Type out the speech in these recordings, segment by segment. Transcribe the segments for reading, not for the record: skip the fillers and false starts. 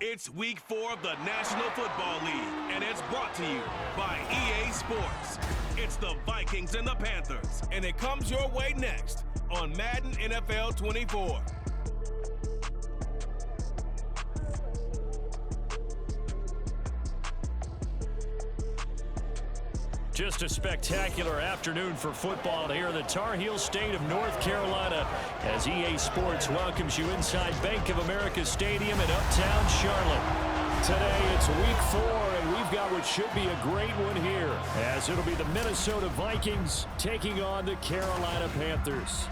It's week 4 of the National Football League, and it's brought to you by EA Sports. It's the Vikings and the Panthers, and it comes your way next on Madden NFL 24. Just a spectacular afternoon for football here in the Tar Heel state of North Carolina as EA Sports welcomes you inside Bank of America Stadium in Uptown Charlotte. Today it's week 4, and we've got what should be a great one here as it'll be the Minnesota Vikings taking on the Carolina Panthers.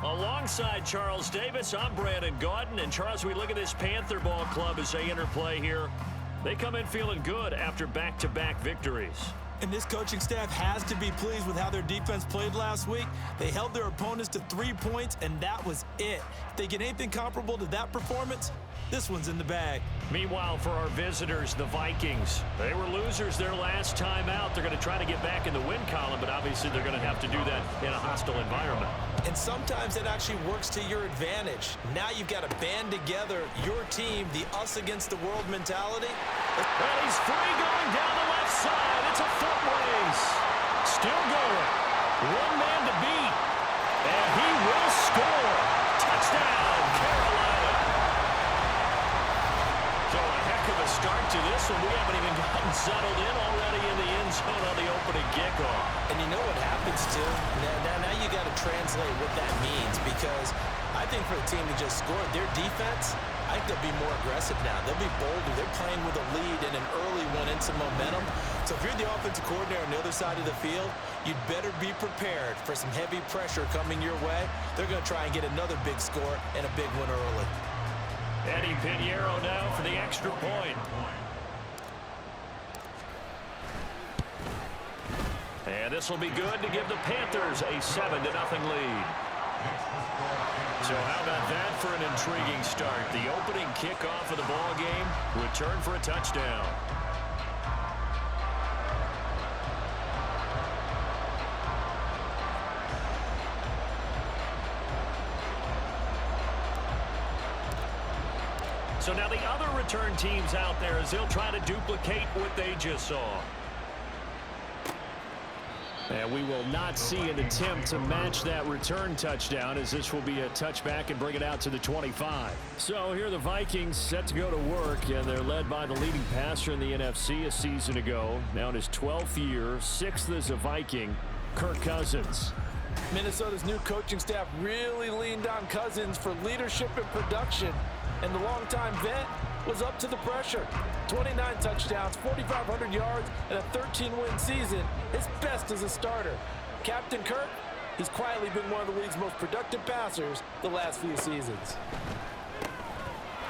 Alongside Charles Davis, I'm Brandon Gaudin. And Charles, we look at this Panther ball club as they enter play here. They come in feeling good after back-to-back victories. And this coaching staff has to be pleased with how their defense played last week. They held their opponents to 3 points, and that was it. If they get anything comparable to that performance, this one's in the bag. Meanwhile, for our visitors, the Vikings, they were losers their last time out. They're going to try to get back in the win column, but obviously they're going to have to do that in a hostile environment. And sometimes it actually works to your advantage. Now you've got to band together your team, the us against the world mentality. And he's free going down the left side. It's a foot race. Still going. One man to beat. And he will score. Touchdown, Carolina. So a heck of a start to this one. We haven't even gotten settled in already in the end zone on the opening kickoff. And you know what happens, too? Now you got to translate what that means, because I think for the team to just score, their defense, I think they'll be more aggressive now. They'll be bolder. They're playing with a lead and an early one and some momentum. So if you're the offensive coordinator on the other side of the field, you'd better be prepared for some heavy pressure coming your way. They're going to try and get another big score and a big one early. Eddie Pinheiro now for the extra point. And this will be good to give the Panthers a 7-0 lead. So how about that for an intriguing start? The opening kickoff of the ball game, return for a touchdown. So now the other return teams out there as they'll try to duplicate what they just saw. And we will not see an attempt to match that return touchdown, as this will be a touchback and bring it out to the 25. So here are the Vikings set to go to work, and they're led by the leading passer in the NFC a season ago. Now in his 12th year, 6th as a Viking, Kirk Cousins. Minnesota's new coaching staff really leaned on Cousins for leadership and production, and the longtime vet was up to the pressure. 29 touchdowns, 4,500 yards, and a 13-win season, his best as a starter. Captain Kirk, he's quietly been one of the league's most productive passers the last few seasons.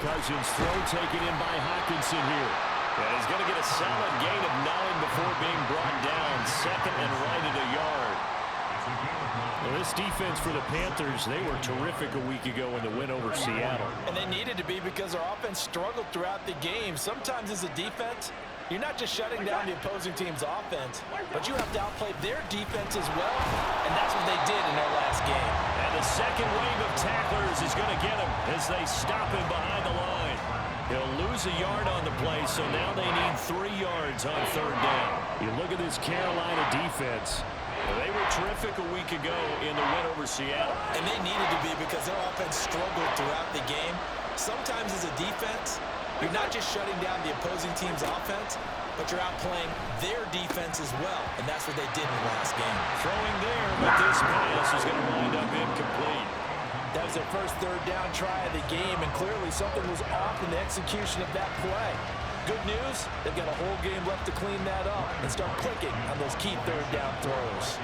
Cousins throw taken in by Hockenson here. And he's going to get a solid gain of 9 before being brought down. Second and right at a yard. Well, this defense for the Panthers, they were terrific a week ago in the win over Seattle. And they needed to be, because their offense struggled throughout the game. Sometimes as a defense, you're not just shutting down the opposing team's offense, but you have to outplay their defense as well, and that's what they did in their last game. And the second wave of tacklers is going to get him as they stop him behind the line. He'll lose a yard on the play, so now they need 3 yards on third down. You look at this Carolina defense. They were terrific a week ago in the win over Seattle. And they needed to be, because their offense struggled throughout the game. Sometimes as a defense, you're not just shutting down the opposing team's offense, but you're outplaying their defense as well. And that's what they did in the last game. Throwing there, but this pass is going to wind up incomplete. That was their first third down try of the game, and clearly something was off in the execution of that play. Good news, they've got a whole game left to clean that up and start clicking on those key third down throws.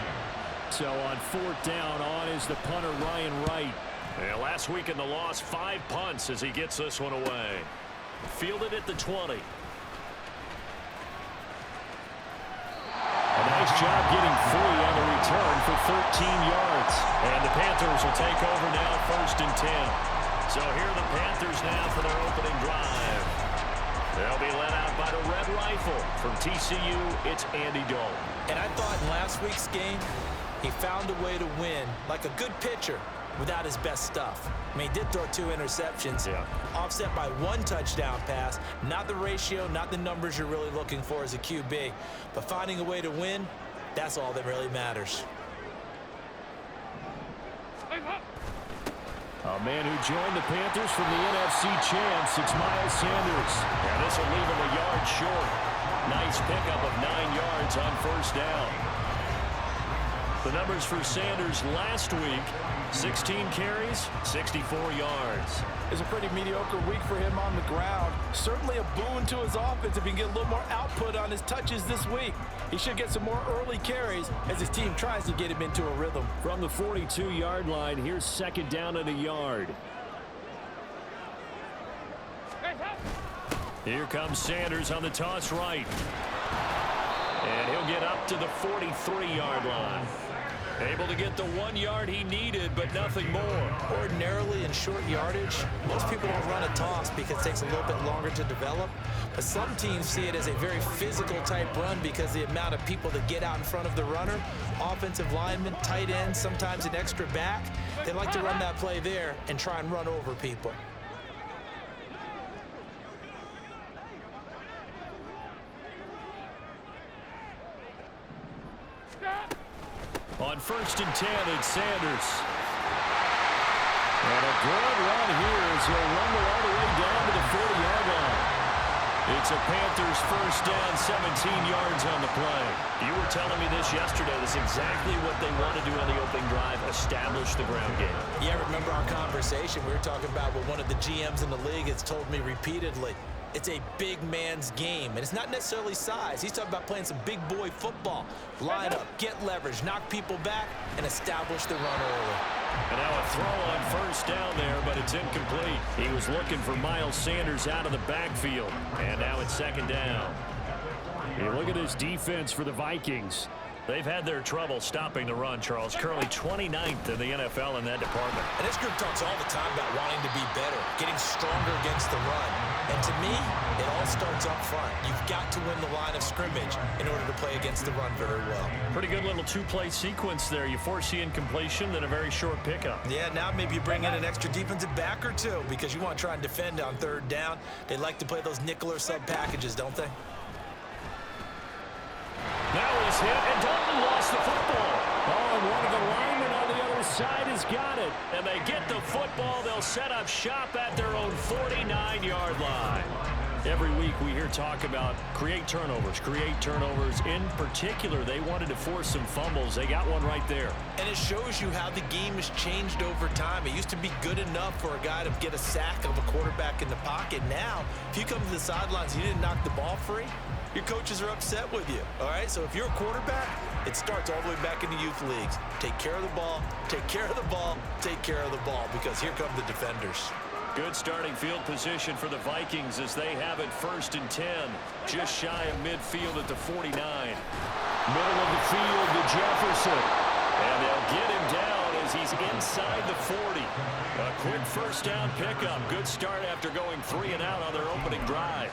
So on fourth down, on is the punter Ryan Wright. Yeah, last week in the loss, 5 punts as he gets this one away. Fielded at the 20. A nice job getting free on the return for 13 yards. And the Panthers will take over now, 1st and 10. So here are the Panthers now for their opening drive. They'll be led out by the Red Rifle. From TCU, it's Andy Dalton. And I thought in last week's game, he found a way to win like a good pitcher. without his best stuff. I mean, he did throw 2 interceptions, offset by 1 touchdown pass. Not the ratio, not the numbers you're really looking for as a QB. But finding a way to win, that's all that really matters. A man who joined the Panthers from the NFC champs, it's Miles Sanders. And this will leave him a yard short. Nice pickup of 9 yards on first down. The numbers for Sanders last week, 16 carries, 64 yards. It's a pretty mediocre week for him on the ground. Certainly a boon to his offense if he can get a little more output on his touches this week. He should get some more early carries as his team tries to get him into a rhythm. From the 42-yard line, here's second down and a yard. Here comes Sanders on the toss right. And he'll get up to the 43-yard line. Able to get the 1 yard he needed, but nothing more. Ordinarily in short yardage, most people don't run a toss because it takes a little bit longer to develop. But some teams see it as a very physical type run because the amount of people that get out in front of the runner, offensive linemen, tight ends, sometimes an extra back, they like to run that play there and try and run over people. On first and 10, it's Sanders. And a good run here as he'll rumble all the way down to the 40-yard line. It's a Panthers first down, 17 yards on the play. You were telling me this yesterday. This is exactly what they want to do on the opening drive, establish the ground game. Yeah, remember our conversation? We were talking about what one of the GMs in the league has told me repeatedly. It's a big man's game, and it's not necessarily size. He's talking about playing some big boy football. Line up, get leverage, knock people back, and establish the run early. And now a throw on first down there, but it's incomplete. He was looking for Miles Sanders out of the backfield, and now it's second down. You look at this defense for the Vikings. They've had their trouble stopping the run, Charles. Currently 29th in the NFL in that department. And this group talks all the time about wanting to be better, getting stronger against the run. And to me, it all starts up front. You've got to win the line of scrimmage in order to play against the run very well. Pretty good little 2-play sequence there. You force the incompletion, then a very short pickup. Yeah, now maybe you bring in an extra defensive back or two because you want to try and defend on third down. They like to play those nickel or sub packages, don't they? Now he's hit, and Dalton lost the football. Oh, and one of the linemen on the other side has got it. And they get the football. They'll set up shop at their own 49-yard line. Every week we hear talk about create turnovers. In particular, they wanted to force some fumbles. They got one right there. And it shows you how the game has changed over time. It used to be good enough for a guy to get a sack of a quarterback in the pocket. Now, if you come to the sidelines and you didn't knock the ball free, your coaches are upset with you, all right? So if you're a quarterback, it starts all the way back in the youth leagues. Take care of the ball, take care of the ball, take care of the ball, because here come the defenders. Good starting field position for the Vikings as they have it first and 10. Just shy of midfield at the 49. Middle of the field to Jefferson. And they'll get him down as he's inside the 40. A quick first down pickup. Good start after going 3 and out on their opening drive.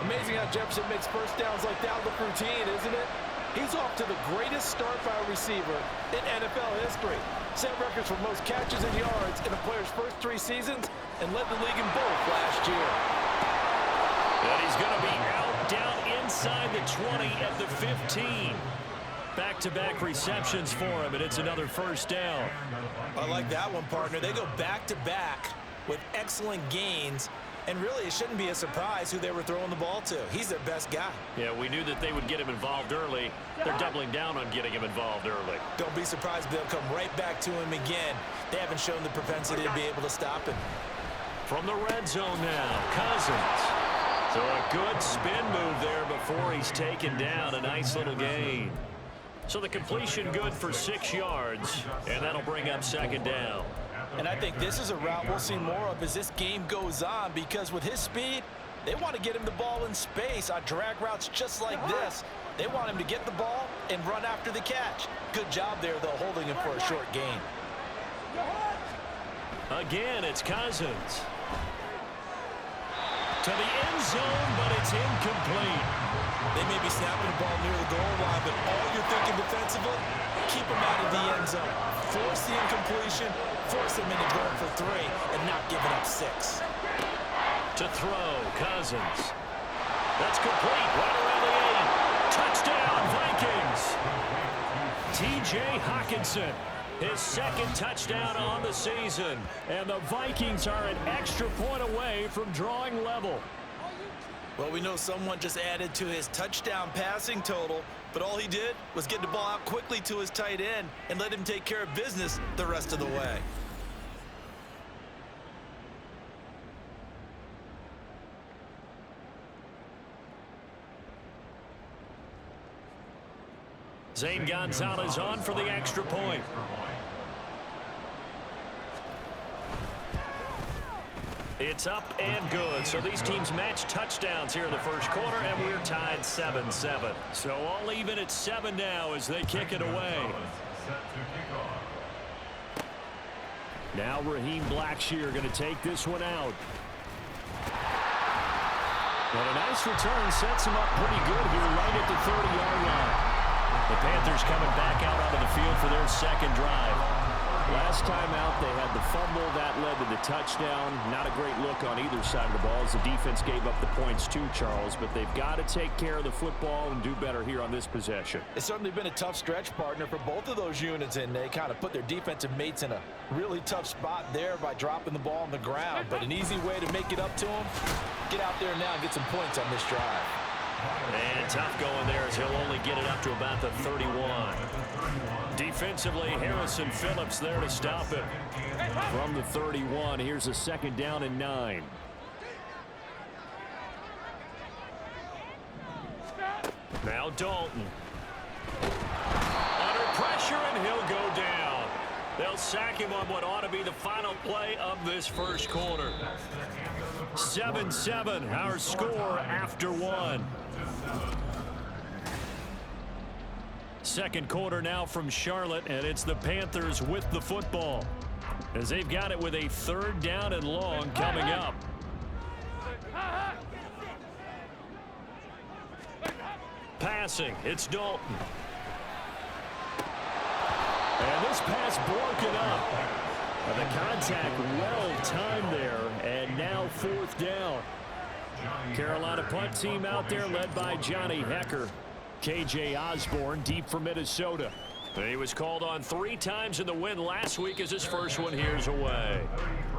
Amazing how Jefferson makes first downs like that look routine, isn't it? He's off to the greatest start by a receiver in NFL history. Set records for most catches and yards in a player's first 3 seasons and led the league in both last year. And he's going to be out down inside the 20 at the 15. Back-to-back receptions for him, and it's another first down. I like that one, partner. They go back-to-back with excellent gains. And really, it shouldn't be a surprise who they were throwing the ball to. He's their best guy. Yeah, we knew that they would get him involved early. They're doubling down on getting him involved early. Don't be surprised if they'll come right back to him again. They haven't shown the propensity to be able to stop him. From the red zone now, Cousins. So a good spin move there before he's taken down. A nice little gain. So the completion good for 6 yards, and that'll bring up second down. And I think this is a route we'll see more of as this game goes on, because with his speed, they want to get him the ball in space on drag routes just like this. They want him to get the ball and run after the catch. Good job there, though, holding him for a short gain. Again, it's Cousins. To the end zone, but it's incomplete. They may be snapping the ball near the goal line, but all you're thinking defensively, keep them out of the end zone. Force the incompletion, force them into going for 3, and not giving up 6. To throw, Cousins. That's complete, right around the 8. Touchdown, Vikings. T.J. Hockenson, his second touchdown on the season. And the Vikings are an extra point away from drawing level. Well, we know someone just added to his touchdown passing total, but all he did was get the ball out quickly to his tight end and let him take care of business the rest of the way. Zane Gonzalez on for the extra point. It's up and good. So these teams match touchdowns here in the first quarter, and we're tied 7-7. So all even at 7 now as they kick it away. Now Raheem Blackshear going to take this one out. And a nice return sets him up pretty good here right at the 30-yard line. The Panthers coming back out onto the field for their second drive. Last time out, they had the fumble. That led to the touchdown. Not a great look on either side of the ball as the defense gave up the points too, Charles. But they've got to take care of the football and do better here on this possession. It's certainly been a tough stretch, partner, for both of those units, and they kind of put their defensive mates in a really tough spot there by dropping the ball on the ground. But an easy way to make it up to them, get out there now and get some points on this drive. And tough going there as he'll only get it up to about the 31. Defensively, Harrison Phillips there to stop it. From the 31, here's a 2nd down and 9. Now Dalton. Under pressure, and he'll go down. They'll sack him on what ought to be the final play of this first quarter. 7-7, our score after 1. Second quarter now from Charlotte, and it's the Panthers with the football as they've got it with a 3rd down and long coming up. Passing, it's Dalton. And this pass broken up. The contact well timed there, and now 4th down. Carolina punt team out there led by Johnny Hecker. K.J. Osborne deep for Minnesota. He was called on 3 times in the win last week as his first one here's away.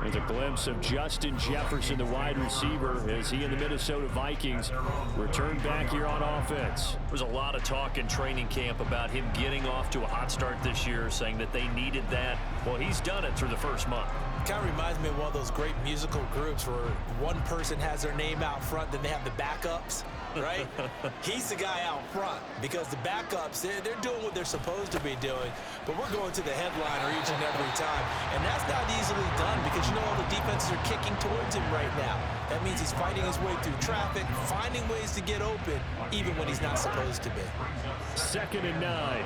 There's a glimpse of Justin Jefferson, the wide receiver, as he and the Minnesota Vikings return back here on offense. There's a lot of talk in training camp about him getting off to a hot start this year, saying that they needed that. Well, he's done it through the first month. Kind of reminds me of one of those great musical groups where one person has their name out front, then they have the backups, right? He's the guy out front because the backups, they're doing what they're supposed to be doing, but we're going to the headliner each and every time. And that's not easily done because you know all the defenses are kicking towards him right now. That means he's fighting his way through traffic, finding ways to get open, even when he's not supposed to be. 2nd and 9.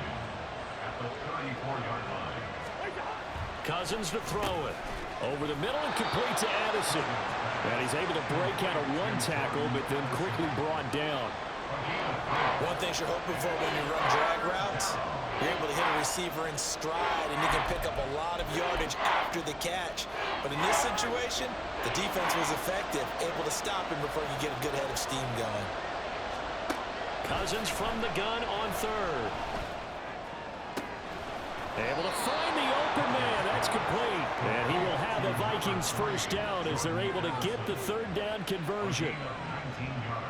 Cousins to throw it. Over the middle and complete to Addison. And he's able to break out of 1 tackle, but then quickly brought down. One thing you're hoping for when you run drag routes, you're able to hit a receiver in stride, and you can pick up a lot of yardage after the catch. But in this situation, the defense was effective, able to stop him before you get a good head of steam going. Cousins from the gun on 3rd. Able to find the open man. That's complete. And he will have the Vikings first down as they're able to get the 3rd down conversion.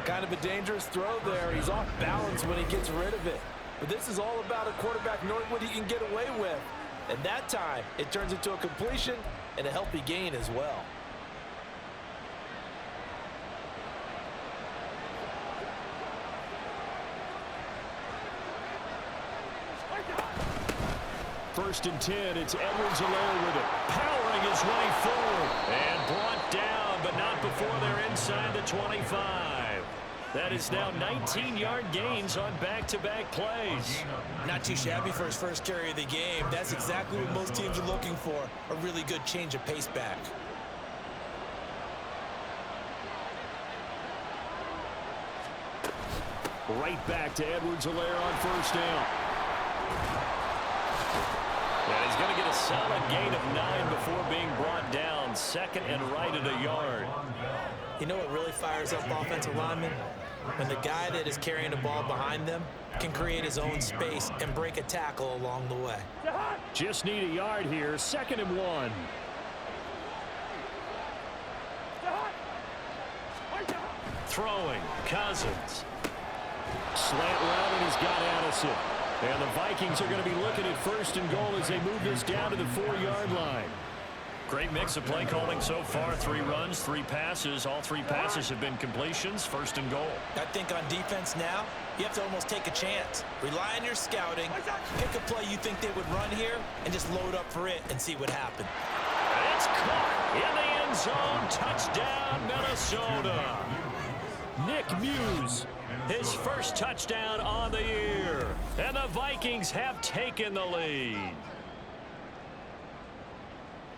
Kind of a dangerous throw there. He's off balance when he gets rid of it. But this is all about a quarterback knowing what he can get away with. And that time, it turns into a completion and a healthy gain as well. First and 10, it's Edwards-Helaire with it. Powering his way forward. And brought down, but not before they're inside the 25. That is now 19-yard gains on back-to-back plays. Not too shabby for his first carry of the game. That's exactly what most teams are looking for, a really good change of pace back. Right back to Edwards-Helaire on first down. And he's going to get a solid gain of 9 before being brought down. Second and right at a yard. You know what really fires up offensive linemen? When the guy that is carrying the ball behind them can create his own space and break a tackle along the way. Just need a yard here. 2nd and 1. Throwing, Cousins. Slant route, and he's got Addison. And the Vikings are going to be looking at 1st and goal as they move this down to the 4-yard line. Great mix of play calling so far. 3 runs, 3 passes. All 3 passes have been completions. 1st and goal. I think on defense now, you have to almost take a chance. Rely on your scouting. Pick a play you think they would run here and just load up for it and see what happens. It's caught in the end zone. Touchdown, Minnesota. Nick Muse, his first touchdown on the year. And the Vikings have taken the lead.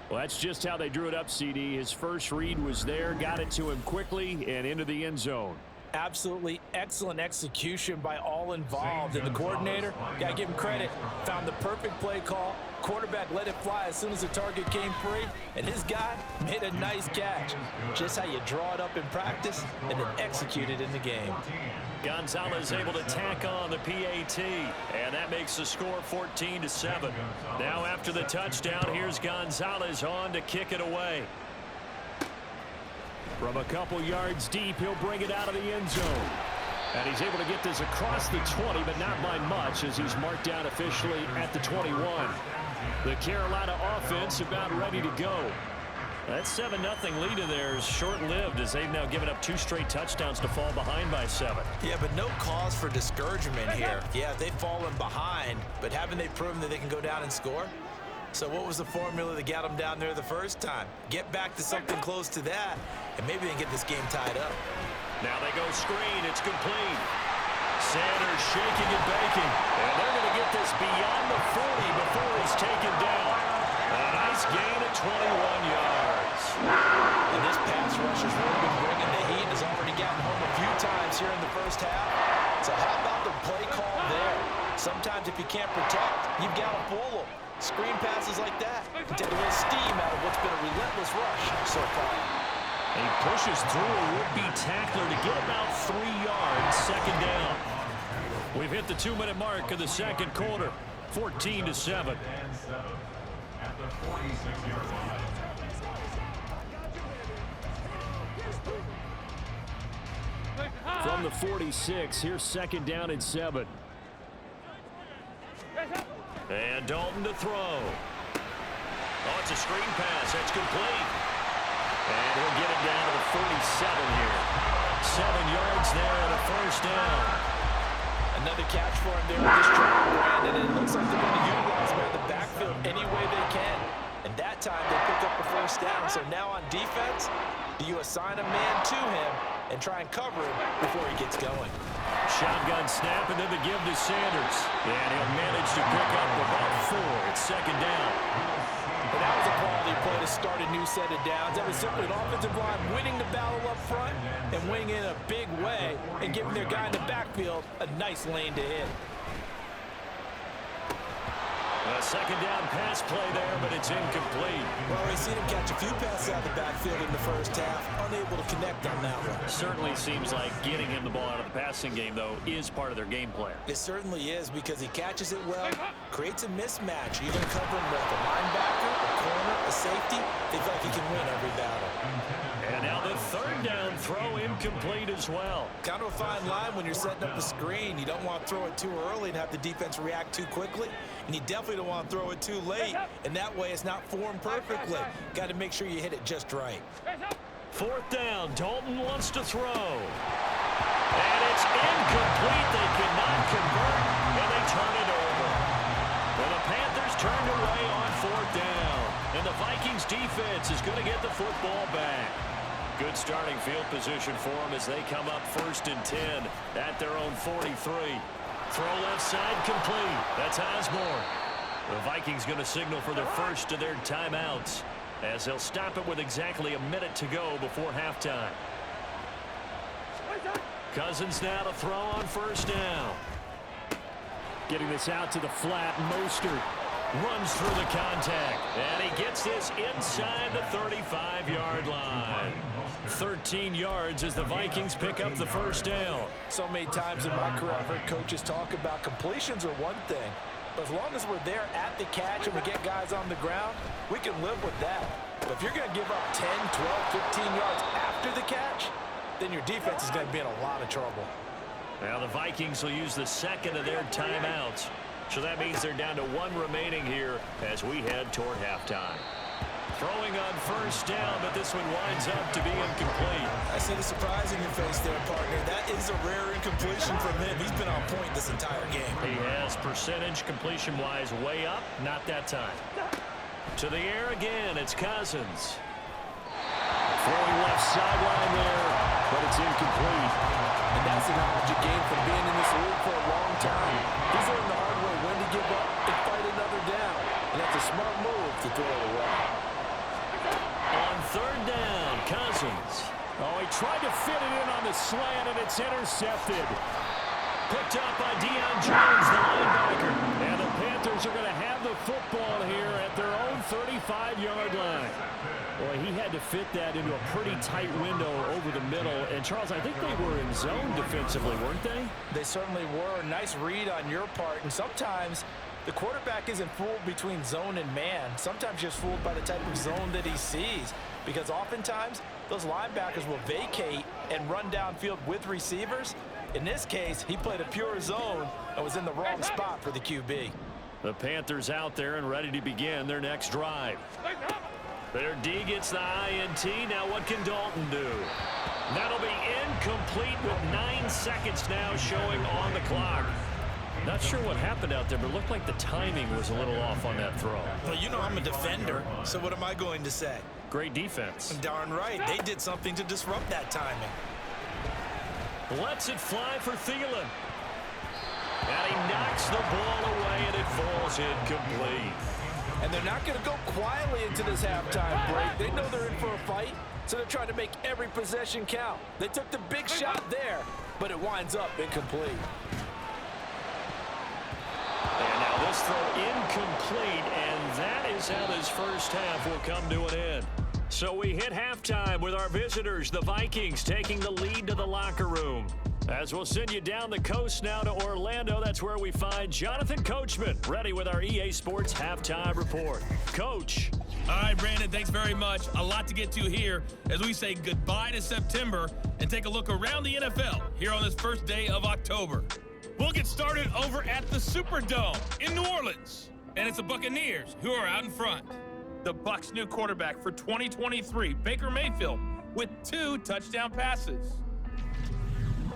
Well, that's just how they drew it up, CD. His first read was there, got it to him quickly, and into the end zone. Absolutely excellent execution by all involved. And the coordinator, got to give him credit, found the perfect play call. Quarterback let it fly as soon as the target came free, and his guy made a nice catch. Just how you draw it up in practice and then execute it in the game. Gonzalez able to tack on the PAT, and that makes the score 14-7. Now after the touchdown, here's Gonzalez on to kick it away. From a couple yards deep, he'll bring it out of the end zone. And he's able to get this across the 20, but not by much, as he's marked down officially at the 21. The Carolina offense about ready to go. That 7-0 lead of theirs short-lived, as they've now given up 2 straight touchdowns to fall behind by 7. Yeah, but no cause for discouragement here. Yeah, they've fallen behind, but haven't they proven that they can go down and score? So what was the formula that got them down there the first time? Get back to something close to that, and maybe they can get this game tied up. Now they go screen. It's complete. Sanders shaking and baking. And they're going to get this beyond the 40 before he's taken down. A nice gain at 21 yards. And this pass rusher's really been bringing the heat. Has already gotten home a few times here in the first half. So how about the play call there? Sometimes if you can't protect, you've got to fool them. Screen passes like that can take a little steam out of what's been a relentless rush so far. And he pushes through a would-be tackler to get about 3 yards. 2nd down. We've hit the 2-minute mark of the second quarter. 14-7. From the 46, here's 2nd down and 7. And Dalton to throw. Oh, it's a screen pass. That's complete. And he'll get it down to the 47 here. 7 yards there and a first down. Another catch for him there with this drive, Brandon. And it looks like they're going to utilize him in the backfield any way they can. And that time they picked up the first down. So now on defense, do you assign a man to him and try and cover him before he gets going? Shotgun snap and then the give to Sanders. And he'll manage to pick up about 4. It's 2nd down. And that was a quality play to start a new set of downs. That was simply an offensive line winning the battle up front and winning in a big way and giving their guy in the backfield a nice lane to hit. A 2nd down pass play there, but it's incomplete. Well, we've seen him catch a few passes out of the backfield in the first half, unable to connect on that one. Certainly seems like getting him the ball out of the passing game, though, is part of their game plan. It certainly is, because he catches it well, creates a mismatch. You're going to cover him with a linebacker, a corner, a safety. They feel like he can win every battle. And now the 3rd down throw incomplete as well. Kind of a fine line when you're setting up a screen. You don't want to throw it too early and have the defense react too quickly. And you definitely don't want to throw it too late. And that way it's not formed perfectly. Got to make sure you hit it just right. 4th down. Dalton wants to throw. And it's incomplete. They cannot convert. And they turn it over. Well, the Panthers turned away on 4th down. And the Vikings defense is going to get the football back. Good starting field position for them as they come up 1st and 10 at their own 43. Throw left side complete. That's Osborne. The Vikings going to signal for the first of their timeouts as they'll stop it with exactly a minute to go before halftime. Cousins now to throw on first down. Getting this out to the flat. Mostert runs through the contact. And he gets this inside the 35-yard line. 13 yards as the Vikings pick up the first down. So many times in my career, I've heard coaches talk about completions are one thing. But as long as we're there at the catch and we get guys on the ground, we can live with that. But if you're going to give up 10, 12, 15 yards after the catch, then your defense is going to be in a lot of trouble. Now the Vikings will use the second of their timeouts. So that means they're down to one remaining here as we head toward halftime. Throwing on first down, but this one winds up to be incomplete. I see the surprise in your face there, partner. That is a rare incompletion from him. He's been on point this entire game. He has percentage completion-wise way up. Not that time. To the air again, it's Cousins. Throwing left sideline there, but it's incomplete. And that's the knowledge you gain from being in this league for a long time. He's learned the hard way when to give up and fight another down. And that's a smart move to throw it away. On third down, Cousins. Oh, he tried to fit it in on the slant, and it's intercepted. Picked up by Deion Jones, the linebacker. And the Panthers are going to have the football here at their own 35-yard line. Boy, he had to fit that into a pretty tight window over the middle. And, Charles, I think they were in zone defensively, weren't they? They certainly were. Nice read on your part. And sometimes the quarterback isn't fooled between zone and man. Sometimes just fooled by the type of zone that he sees. Because oftentimes, those linebackers will vacate and run downfield with receivers. In this case, he played a pure zone and was in the wrong spot for the QB. The Panthers out there and ready to begin their next drive. Their D gets the INT. Now what can Dalton do? That'll be incomplete with 9 seconds now showing on the clock. Not sure what happened out there, but it looked like the timing was a little off on that throw. Well, you know I'm a defender, so what am I going to say? Great defense. Darn right. They did something to disrupt that timing. Lets it fly for Thielen. And he knocks the ball away, and it falls incomplete. And they're not going to go quietly into this halftime break. They know they're in for a fight, so they're trying to make every possession count. They took the big shot there, but it winds up incomplete. And now this throw incomplete, and that is how this first half will come to an end. So we hit halftime with our visitors, the Vikings, taking the lead to the locker room. As we'll send you down the coast now to Orlando, that's where we find Jonathan Coachman, ready with our EA Sports Halftime Report. Coach. All right, Brandon, thanks very much. A lot to get to here as we say goodbye to September and take a look around the NFL here on this first day of October. We'll get started over at the Superdome in New Orleans. And it's the Buccaneers who are out in front. The Bucs' new quarterback for 2023, Baker Mayfield, with 2 touchdown passes.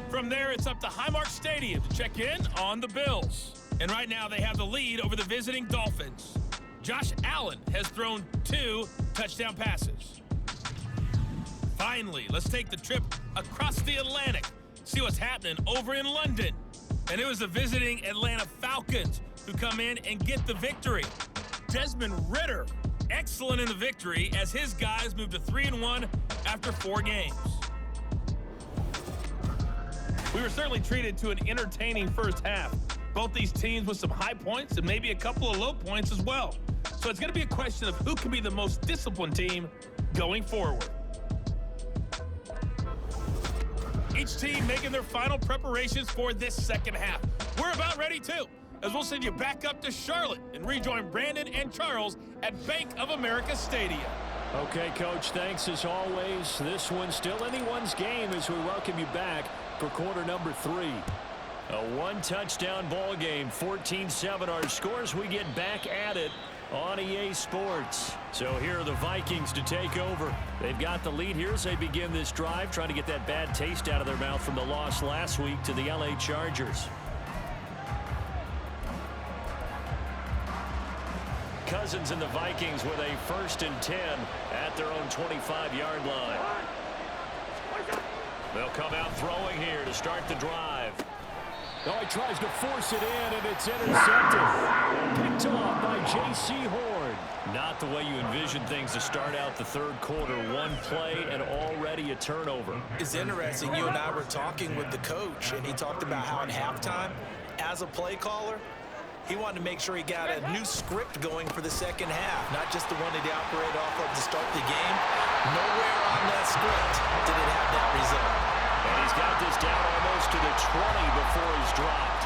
From there, it's up to Highmark Stadium to check in on the Bills. And right now, they have the lead over the visiting Dolphins. Josh Allen has thrown 2 touchdown passes. Finally, let's take the trip across the Atlantic, see what's happening over in London. And it was the visiting Atlanta Falcons who come in and get the victory. Desmond Ridder, excellent in the victory as his guys move to 3-1 after 4 games. We were certainly treated to an entertaining first half. Both these teams with some high points and maybe a couple of low points as well. So it's going to be a question of who can be the most disciplined team going forward. Each team making their final preparations for this second half. We're about ready too, as we'll send you back up to Charlotte and rejoin Brandon and Charles at Bank of America Stadium. Okay, Coach, thanks as always. This one's still anyone's game as we welcome you back for quarter number 3. A 1-touchdown ball game, 14-7 our scores. We get back at it on EA Sports. So here are the Vikings to take over. They've got the lead here as they begin this drive, trying to get that bad taste out of their mouth from the loss last week to the LA Chargers. Cousins and the Vikings with a 1st and 10 at their own 25-yard line. They'll come out throwing here to start the drive. Oh, he tries to force it in, and it's intercepted. Picked off by J.C. Horn. Not the way you envision things to start out the third quarter. One play and already a turnover. It's interesting. You and I were talking with the coach, and he talked about how at halftime, as a play caller, he wanted to make sure he got a new script going for the second half, not just the one that he operated off of to start the game. Nowhere on that script did it have that result. And he's got this down almost to the 20 before he's dropped.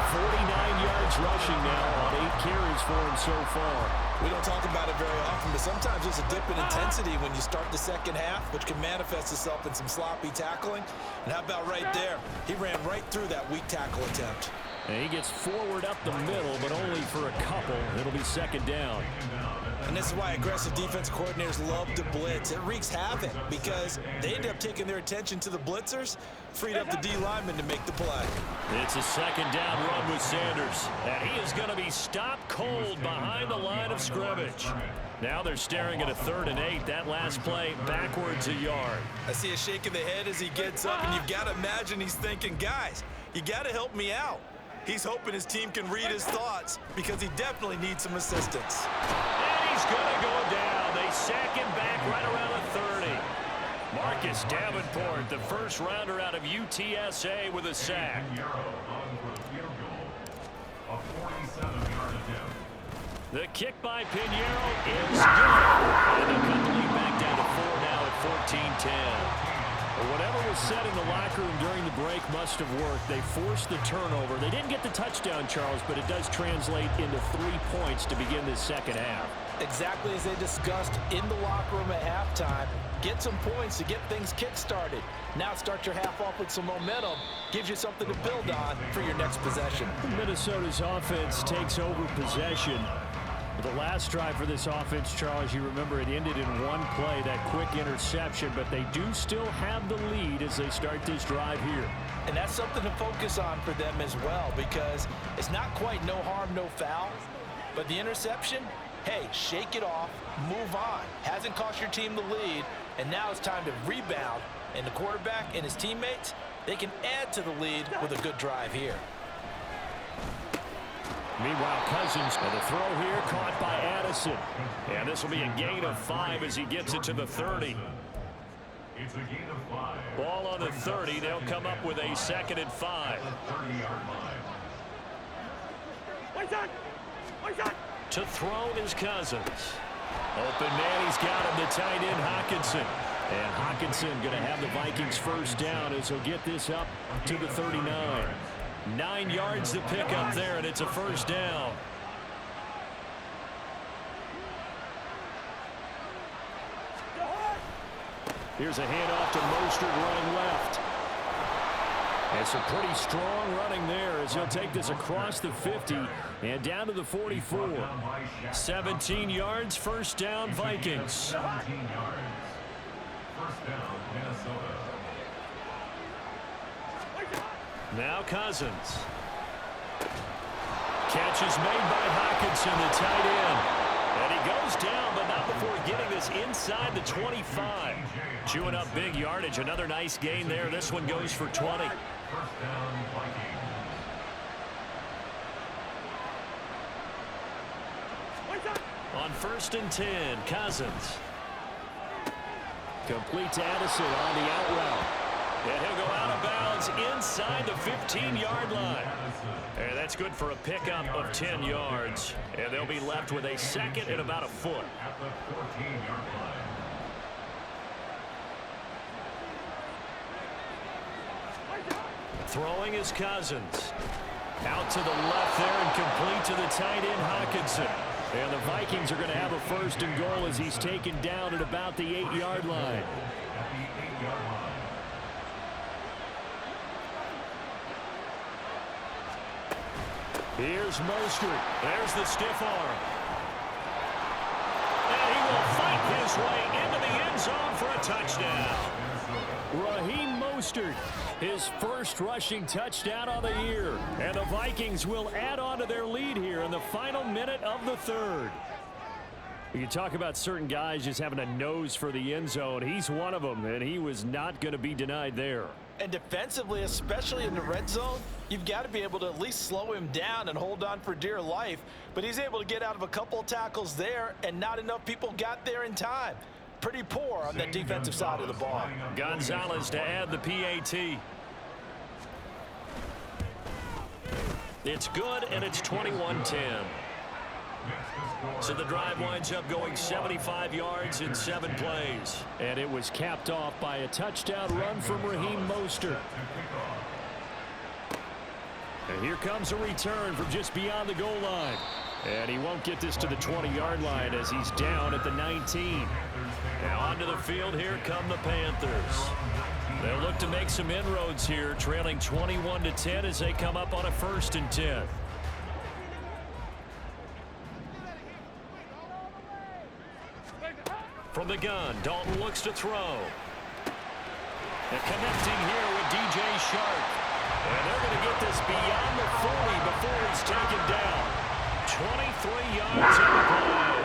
49 yards rushing now on 8 carries for him so far. We don't talk about it very often, but sometimes there's a dip in intensity when you start the second half, which can manifest itself in some sloppy tackling. And how about right there? He ran right through that weak tackle attempt. And he gets forward up the middle, but only for a couple. It'll be second down. And this is why aggressive defense coordinators love to blitz. It wreaks havoc because they end up taking their attention to the blitzers, freed up the D lineman to make the play. It's a second down run with Sanders. And he is going to be stopped cold behind the line of scrimmage. Now they're staring at a 3rd and 8. That last play backwards a yard. I see a shake of the head as he gets up, and you've got to imagine he's thinking, guys, you got to help me out. He's hoping his team can read his thoughts because he definitely needs some assistance. And he's going to go down. They sack him back right around the 30. Marcus Davenport, the first rounder out of UTSA with a sack. The kick by Pinheiro is good. And they'll cut the lead back down to 4 now at 14-10. Whatever was said in the locker room during the break must have worked. They forced the turnover. They didn't get the touchdown, Charles, but it does translate into 3 points to begin this second half. Exactly as they discussed in the locker room at halftime. Get some points to get things kick-started. Now start your half off with some momentum. Gives you something to build on for your next possession. Minnesota's offense takes over possession. The last drive for this offense, Charles, you remember it ended in one play, that quick interception, but they do still have the lead as they start this drive here. And that's something to focus on for them as well, because it's not quite no harm, no foul, but the interception, hey, shake it off, move on. Hasn't cost your team the lead, and now it's time to rebound, and the quarterback and his teammates, they can add to the lead with a good drive here. Meanwhile, Cousins, and the throw here caught by Addison. And this will be a gain of 5 as he gets it to the 30. It's a gain of 5. Ball on the 30. They'll come up with a 2nd and 5. To throw is Cousins. Open man, he's got him, the tight end, Hockenson. And Hockenson going to have the Vikings first down as he'll get this up to the 39. 9 yards to pick up there, and it's a first down. Here's a handoff to Mostert running left. And some pretty strong running there as he'll take this across the 50 and down to the 44. 17 yards, first down, Vikings. 17 yards. First down, Minnesota. Now Cousins. Catch is made by Hockenson, the tight end. And he goes down, but not before getting this inside the 25. Chewing up big yardage. Another nice gain there. This one goes for 20. First down, Vikings. On 1st and 10, Cousins. Complete to Addison on the out route. And he'll go out of bounds inside the 15-yard line. And that's good for a pickup of 10 yards. And they'll be left with a 2nd and about a foot. At the 14-yard line. Throwing is Cousins. Out to the left there and complete to the tight end, Hockenson. And the Vikings are going to have a 1st and goal as he's taken down at about the 8-yard line. At the 8-yard line. Here's Mostert. There's the stiff arm. And he will fight his way into the end zone for a touchdown. Raheem Mostert, his first rushing touchdown of the year. And the Vikings will add on to their lead here in the final minute of the 3rd. You talk about certain guys just having a nose for the end zone. He's one of them, and he was not going to be denied there. And defensively, especially in the red zone, you've got to be able to at least slow him down and hold on for dear life. But he's able to get out of a couple of tackles there, and not enough people got there in time. Pretty poor on that defensive side of the ball. Gonzalez to add the PAT. It's good, and it's 21-10. So the drive winds up going 75 yards in 7 plays. And it was capped off by a touchdown run from Raheem Mostert. And here comes a return from just beyond the goal line. And he won't get this to the 20-yard line as he's down at the 19. Now onto the field, here come the Panthers. They'll look to make some inroads here, trailing 21-10 as they come up on a 1st and 10. From the gun, Dalton looks to throw. And connecting here with DJ Shark. And they're going to get this beyond the 40 before he's taken down. 23 yards on the play.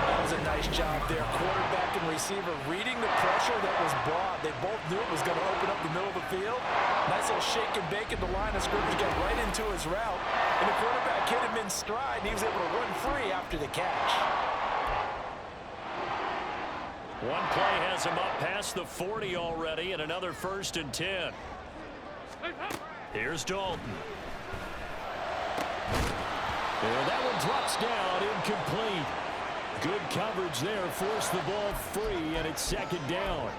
That was a nice job there. Quarterback and receiver reading the pressure that was brought. They both knew it was going to open up the middle of the field. Nice little shake and bake at the line of scrimmage, got right into his route. And the quarterback hit him in stride, and he was able to run free after the catch. One play has him up past the 40 already, and another 1st and 10. Here's Dalton. And that one drops down, incomplete. Good coverage there, forced the ball free, and it's 2nd down.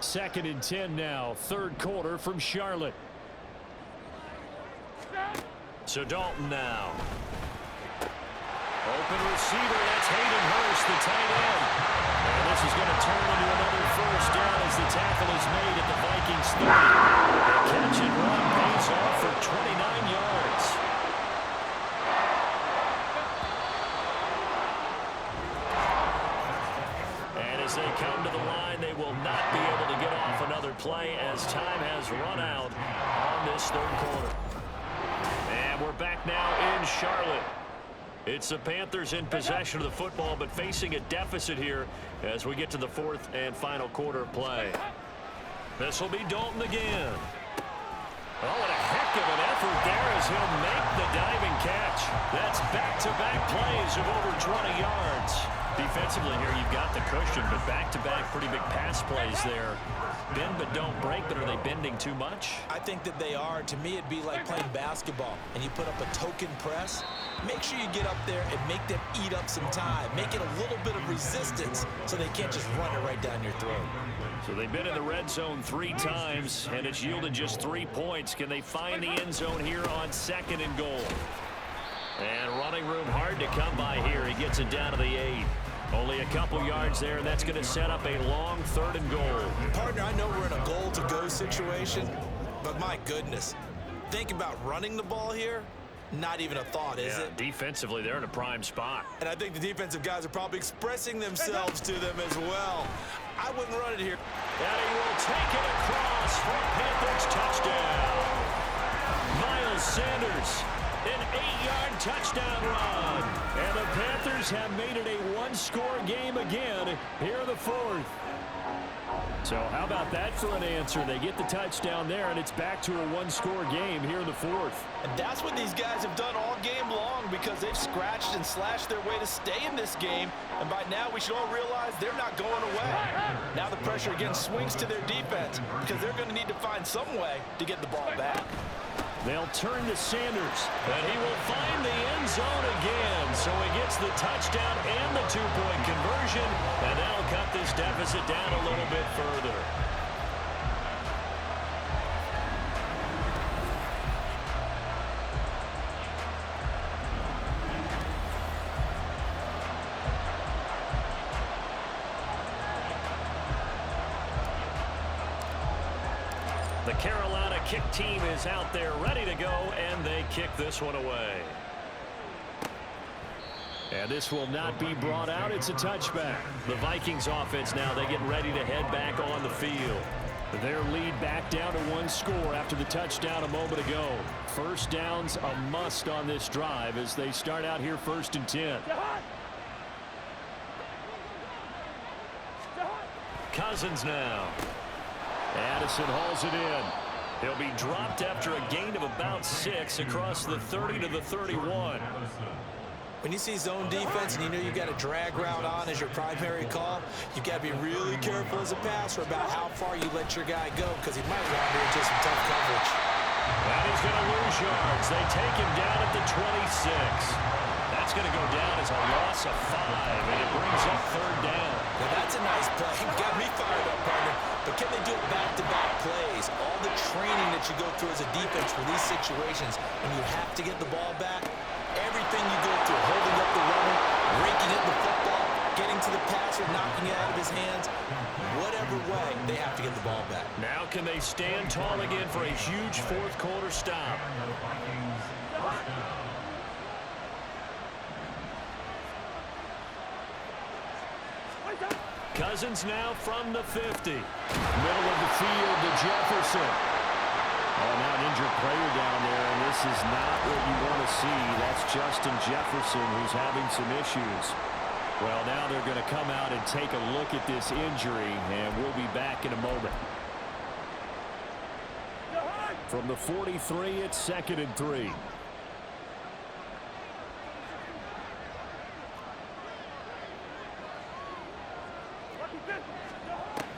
2nd and 10 now, 3rd quarter from Charlotte. So Dalton now. Open receiver, that's Hayden Hurst, the tight end. And this is going to turn into another 1st down as the tackle is made at the Vikings 30. The catch and run pays off for 29 yards. And as they come to the line, they will not be able to get off another play as time has run out on this 3rd quarter. And we're back now in Charlotte. It's the Panthers in possession of the football, but facing a deficit here as we get to the 4th and final quarter of play. This will be Dalton again. Oh, what a heck of an effort there as he'll make the diving catch. That's back-to-back plays of over 20 yards. Defensively here, you've got the cushion, but back-to-back pretty big pass plays there. Bend but don't break, but are they bending too much? I think that they are. To me, it'd be like playing basketball, and you put up a token press. Make sure you get up there and make them eat up some time. Make it a little bit of resistance so they can't just run it right down your throat. So they've been in the red zone 3 times, and it's yielded just 3 points. Can they find the end zone here on 2nd and goal? And running room hard to come by here. He gets it down to the 8. Only a couple yards there, and that's going to set up a long 3rd and goal. Partner, I know we're in a goal-to-go situation, but my goodness, think about running the ball here. Not even a thought, is it? Defensively, they're in a prime spot. And I think the defensive guys are probably expressing themselves to them as well. I wouldn't run it here. And he will take it across for a Panthers touchdown. Miles Sanders, an 8-yard touchdown run. And the Panthers have made it a 1-score game again here in the 4th. So how about that for an answer? They get the touchdown there, and it's back to a 1-score game here in the 4th. And that's what these guys have done all game long because they've scratched and slashed their way to stay in this game. And by now, we should all realize they're not going away. Now the pressure again swings to their defense because they're going to need to find some way to get the ball back. They'll turn to Sanders, and he will find the end zone again. So he gets the touchdown and the 2-point conversion, and that'll cut this deficit down a little bit further. The Carolina kick team is out there ready to go, and they kick this one away. And this will not be brought out. It's a touchback. The Vikings offense now, they get ready to head back on the field. Their lead back down to 1 score after the touchdown a moment ago. 1st down's a must on this drive as they start out here 1st and 10. Cousins now. Addison hauls it in. He'll be dropped after a gain of about 6 across the 30 to the 31. When you see zone defense and you know you got a drag route on as your primary call, you've got to be really careful as a passer about how far you let your guy go because he might wander into some tough coverage. And he's going to lose yards. They take him down at the 26. That's going to go down as a loss of 5, and it brings up 3rd down. Now that's a nice play. Got me fired up, partner. But can they do it back-to-back plays? All the training that you go through as a defense for these situations, when you have to get the ball back, everything you go through, holding up the runner, raking up the football, getting to the passer, knocking it out of his hands, whatever way, they have to get the ball back. Now can they stand tall again for a huge 4th quarter stop? Cousins now from the 50. Middle of the field to Jefferson. Oh, now an injured player down there, and this is not what you want to see. That's Justin Jefferson who's having some issues. Well, now they're going to come out and take a look at this injury, and we'll be back in a moment. From the 43, it's 2nd and 3.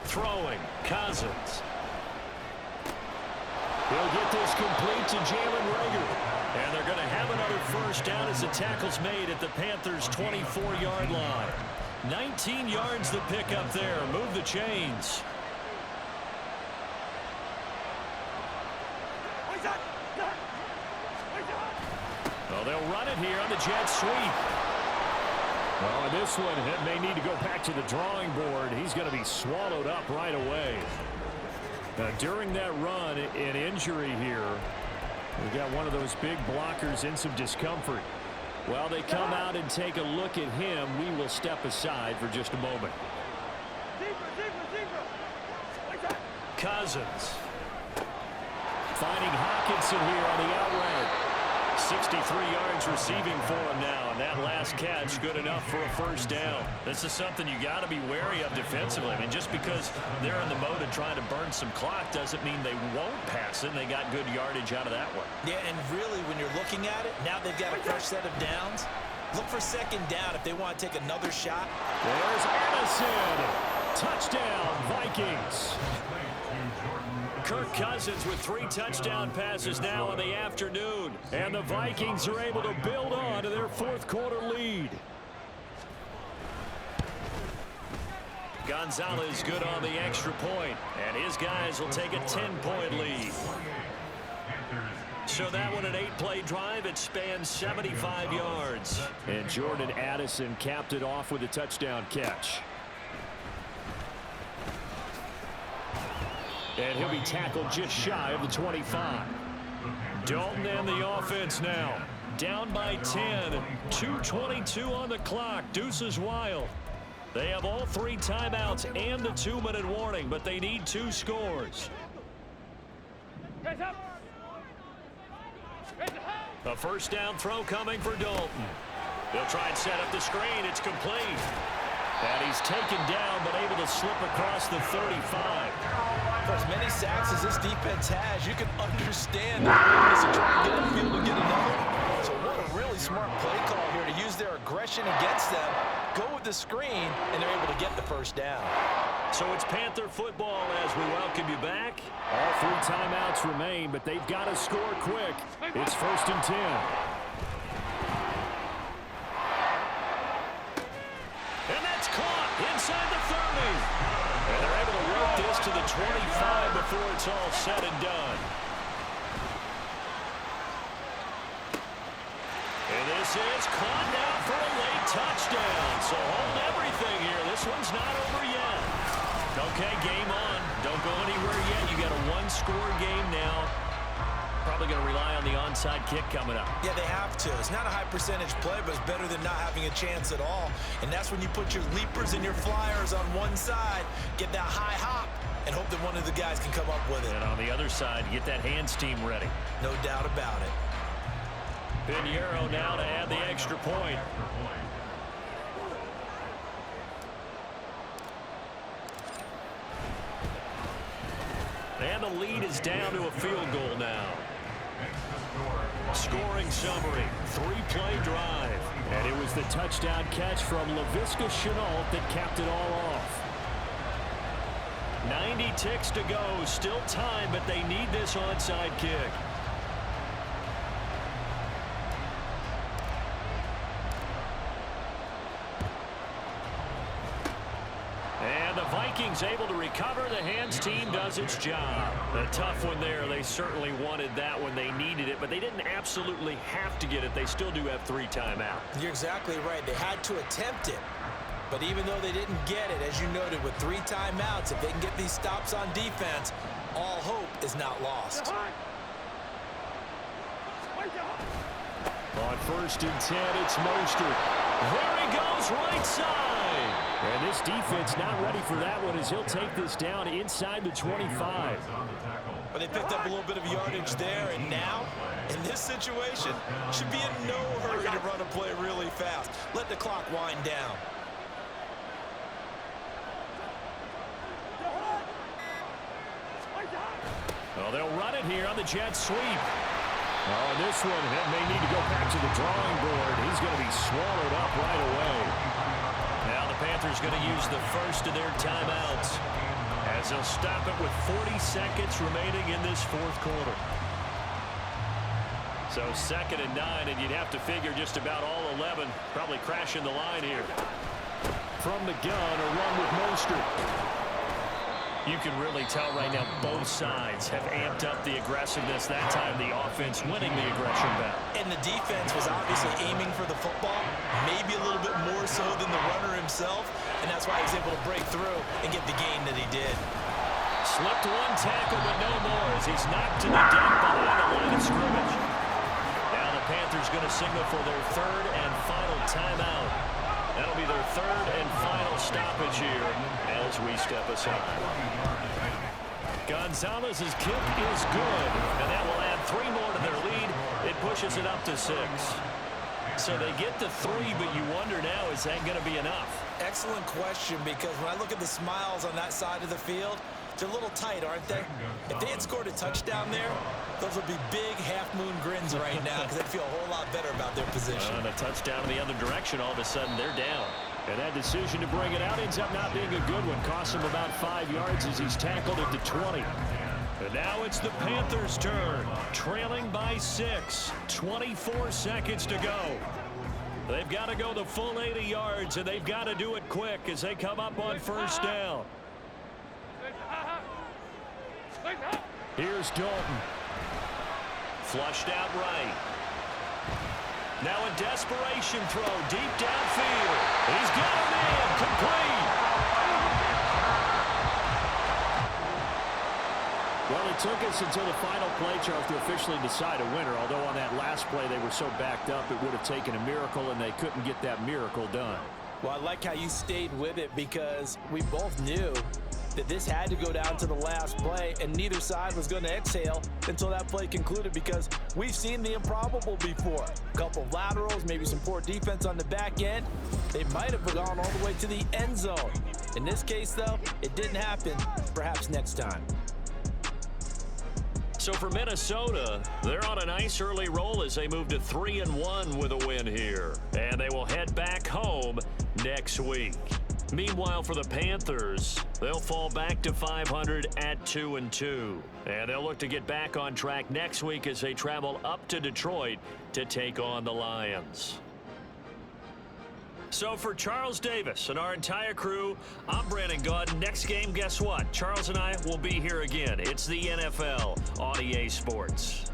Throwing, Cousins. He'll get this complete to Jalen Reagor. And they're going to have another 1st down as the tackle's made at the Panthers' 24-yard line. 19 yards to pick up there. Move the chains. Well, they'll run it here on the jet sweep. Well, in this one, it may need to go back to the drawing board. He's going to be swallowed up right away. Now, during that run, an injury here. We've got one of those big blockers in some discomfort. While they come out and take a look at him, we will step aside for just a moment. Cousins. Finding Hawkinson here on the out route. 63 yards receiving for him now, and that last catch good enough for a 1st down. This is something you got to be wary of defensively. I mean, just because they're in the mode of trying to burn some clock doesn't mean they won't pass it, and they got good yardage out of that one. Yeah, and really, when you're looking at it, now they've got a fresh set of downs. Look for 2nd down if they want to take another shot. There's Addison. Touchdown, Vikings. Kirk Cousins with 3 touchdown passes now in the afternoon. And the Vikings are able to build on to their 4th quarter lead. Gonzalez good on the extra point, and his guys will take a 10-point lead. So that one, an 8-play drive. It spans 75 yards. And Jordan Addison capped it off with a touchdown catch. And he'll be tackled just shy of the 25. Dalton and the offense now. Down by 10. 2:22 on the clock. Deuces wild. They have all 3 timeouts and the 2-minute warning, but they need 2 scores. A 1st down throw coming for Dalton. They'll try and set up the screen. It's complete. And he's taken down, but able to slip across the 35. For as many sacks as this defense has, you can understand the willingness to try and get upfield and get another. So what a really smart play call here to use their aggression against them, go with the screen, and they're able to get the 1st down. So it's Panther football as we welcome you back. All 3 timeouts remain, but they've got to score quick. It's 1st and 10. And that's caught inside the 30. And they're able to work this to the 25 before it's all said and done. And this is caught now for a late touchdown. So hold everything here. This one's not over yet. Okay, game on. Don't go anywhere yet. You got a 1-score game now. Probably going to rely on the onside kick coming up. Yeah, they have to. It's not a high percentage play, but it's better than not having a chance at all. And that's when you put your leapers and your flyers on one side, get that high hop, and hope that one of the guys can come up with it. And on the other side, get that hands team ready. No doubt about it. Pinheiro now to add the extra point. is down to a field goal now. Scoring summary, 3-play drive. And it was the touchdown catch from Laviska Shenault that capped it all off. 90 ticks to go, still time, but they need this onside kick. And the Vikings able to recover. The hands team does its job. A tough one there. They certainly wanted that when they needed it, but they didn't absolutely have to get it. They still do have 3 timeouts. You're exactly right. They had to attempt it. But even though they didn't get it, as you noted, with 3 timeouts, if they can get these stops on defense, all hope is not lost. On 1st and 10, it's Mostert. There he goes, right side. And this defense not ready for that one as he'll take this down inside the 25. But they picked up a little bit of yardage there, and now, in this situation, should be in no hurry to run a play really fast. Let the clock wind down. Well, they'll run it here on the jet sweep. Oh, this one may need to go back to the drawing board. He's going to be swallowed up right away. Now the Panthers going to use the first of their timeouts as they'll stop it with 40 seconds remaining in this 4th quarter. So 2nd and 9, and you'd have to figure just about all 11 probably crashing the line here. From the gun, a run with Mostert. You can really tell right now both sides have amped up the aggressiveness. That time the offense winning the aggression battle. And the defense was obviously aiming for the football, maybe a little bit more so than the runner himself, and that's why he was able to break through and get the gain that he did. Slipped one tackle, but no more as he's knocked to the deck behind the line of scrimmage. Now the Panthers going to signal for their 3rd and final timeout. That'll be their 3rd and final stoppage here as we step aside. Gonzalez's kick is good, and that will add 3 more to their lead. It pushes it up to 6. So they get to 3, but you wonder now, is that going to be enough? Excellent question, because when I look at the smiles on that side of the field, they're a little tight, aren't they? If they had scored a touchdown there, those would be big half-moon grins right now because they'd feel a whole lot better about their position. And a touchdown in the other direction, all of a sudden they're down. And that decision to bring it out ends up not being a good one. Costs him about 5 yards as he's tackled at the 20. And now it's the Panthers' turn, trailing by 6. 24 seconds to go. They've got to go the full 80 yards, and they've got to do it quick as they come up on 1st down. Here's Dalton. Flushed out right. Now a desperation throw deep downfield. He's got a man complete. Well, it took us until the final play, Charles, to officially decide a winner. Although on that last play they were so backed up it would have taken a miracle, and they couldn't get that miracle done. Well, I like how you stayed with it because we both knew that this had to go down to the last play, and neither side was going to exhale until that play concluded because we've seen the improbable before. A couple of laterals, maybe some poor defense on the back end. They might have gone all the way to the end zone. In this case, though, it didn't happen. Perhaps next time. So for Minnesota, they're on a nice early roll as they move to 3-1 with a win here. And they will head back home next week. Meanwhile, for the Panthers, they'll fall back to 500 at 2-2. And they'll look to get back on track next week as they travel up to Detroit to take on the Lions. So for Charles Davis and our entire crew, I'm Brandon Gaudin. Next game, guess what? Charles and I will be here again. It's the NFL on EA Sports.